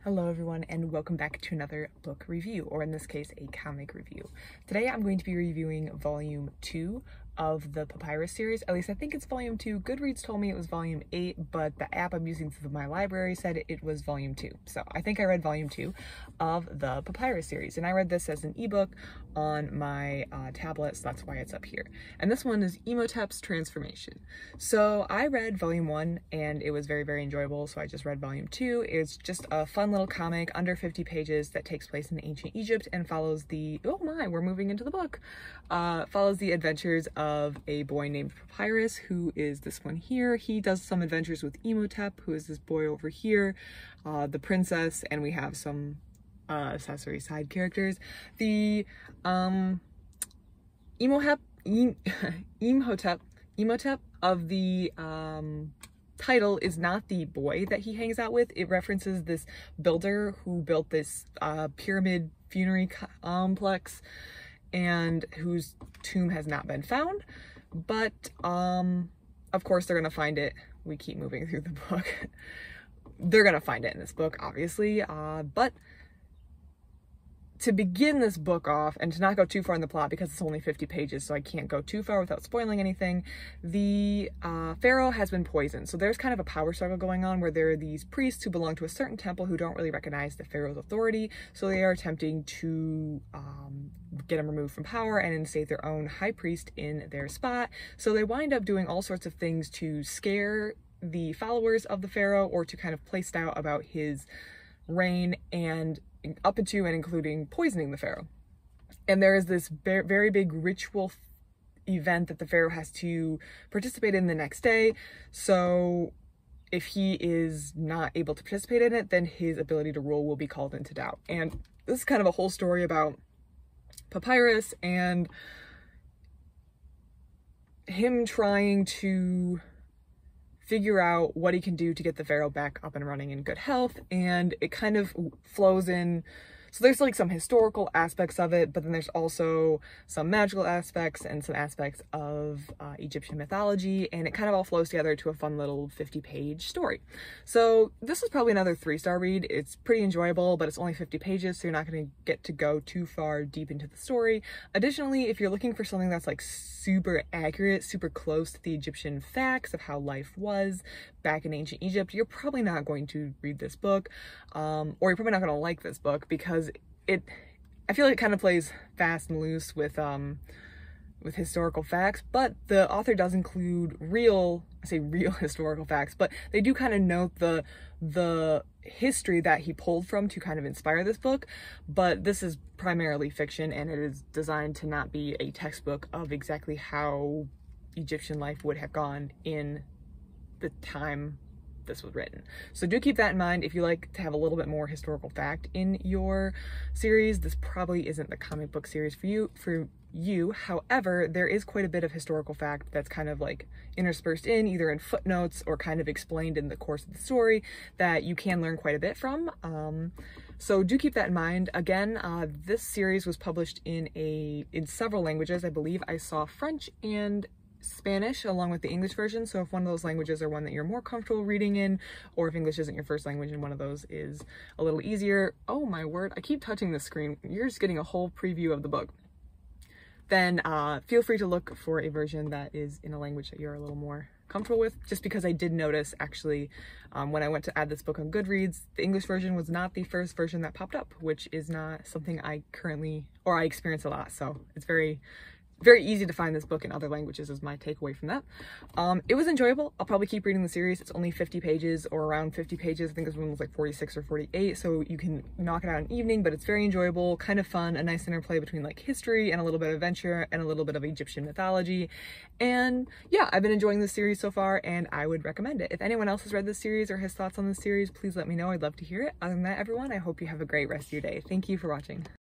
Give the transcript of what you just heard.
Hello everyone, and welcome back to another book review, or in this case, a comic review. Today I'm going to be reviewing volume 2 of the Papyrus series. At least I think it's volume 2. Goodreads told me it was volume 8, but the app I'm using for my library said it was volume 2. So I think I read volume 2 of the Papyrus series, and I read this as an ebook on my tablet, so that's why it's up here. And this one is Imhotep's Transformation. So I read volume 1 and it was very, very enjoyable, so I just read volume 2. It's just a fun little comic under 50 pages that takes place in ancient Egypt and follows the, oh my, we're moving into the book, follows the adventures of a boy named Papyrus, who is this one here. He does some adventures with Imhotep, who is this boy over here, the princess, and we have some accessory side characters. The Imhotep of the title is not the boy that he hangs out with. It references this builder who built this pyramid funerary complex and whose tomb has not been found, but of course they're gonna find it. We keep moving through the book. They're gonna find it in this book, obviously, but to begin this book off, and to not go too far in the plot because it's only 50 pages, so I can't go too far without spoiling anything, the pharaoh has been poisoned. So there's kind of a power struggle going on where there are these priests who belong to a certain temple who don't really recognize the pharaoh's authority, so they are attempting to get him removed from power and instate their own high priest in their spot. So they wind up doing all sorts of things to scare the followers of the pharaoh, or to kind of place doubt about his reign, and up into and including poisoning the pharaoh. And there is this very big ritual event that the pharaoh has to participate in the next day. So if he is not able to participate in it, then his ability to rule will be called into doubt. And this is kind of a whole story about Papyrus and him trying to figure out what he can do to get the pharaoh back up and running in good health. And it kind of flows in, so there's like some historical aspects of it, but then there's also some magical aspects and some aspects of Egyptian mythology, and it kind of all flows together to a fun little 50-page story. So this is probably another 3-star read. It's pretty enjoyable, but it's only 50 pages, so you're not going to get to go too far deep into the story. Additionally, if you're looking for something that's like super accurate, super close to the Egyptian facts of how life was back in ancient Egypt, you're probably not going to read this book, or you're probably not going to like this book, because I feel like it kind of plays fast and loose with historical facts, but the author does include real historical facts, but they do kind of note the history that he pulled from to kind of inspire this book. But this is primarily fiction, and it is designed to not be a textbook of exactly how Egyptian life would have gone in the time this was written. So do keep that in mind. If you like to have a little bit more historical fact in your series, this probably isn't the comic book series for you. However, there is quite a bit of historical fact that's kind of like interspersed in, either in footnotes or kind of explained in the course of the story, that you can learn quite a bit from. So do keep that in mind. Again, this series was published in several languages. I believe I saw French and Spanish along with the English version, so if one of those languages are one that you're more comfortable reading in, or if English isn't your first language and one of those is a little easier, oh my word, I keep touching the screen, you're just getting a whole preview of the book, then feel free to look for a version that is in a language that you're a little more comfortable with, just because I did notice actually when I went to add this book on Goodreads, the English version was not the first version that popped up, which is not something I experience a lot, so it's very easy to find this book in other languages is my takeaway from that. It was enjoyable. I'll probably keep reading the series. It's only 50 pages or around 50 pages. I think this one was like 46 or 48, so you can knock it out in an evening, but it's very enjoyable, kind of fun, a nice interplay between like history and a little bit of adventure and a little bit of Egyptian mythology. And yeah, I've been enjoying this series so far, and I would recommend it. If anyone else has read this series or has thoughts on this series, please let me know. I'd love to hear it. Other than that, everyone, I hope you have a great rest of your day. Thank you for watching.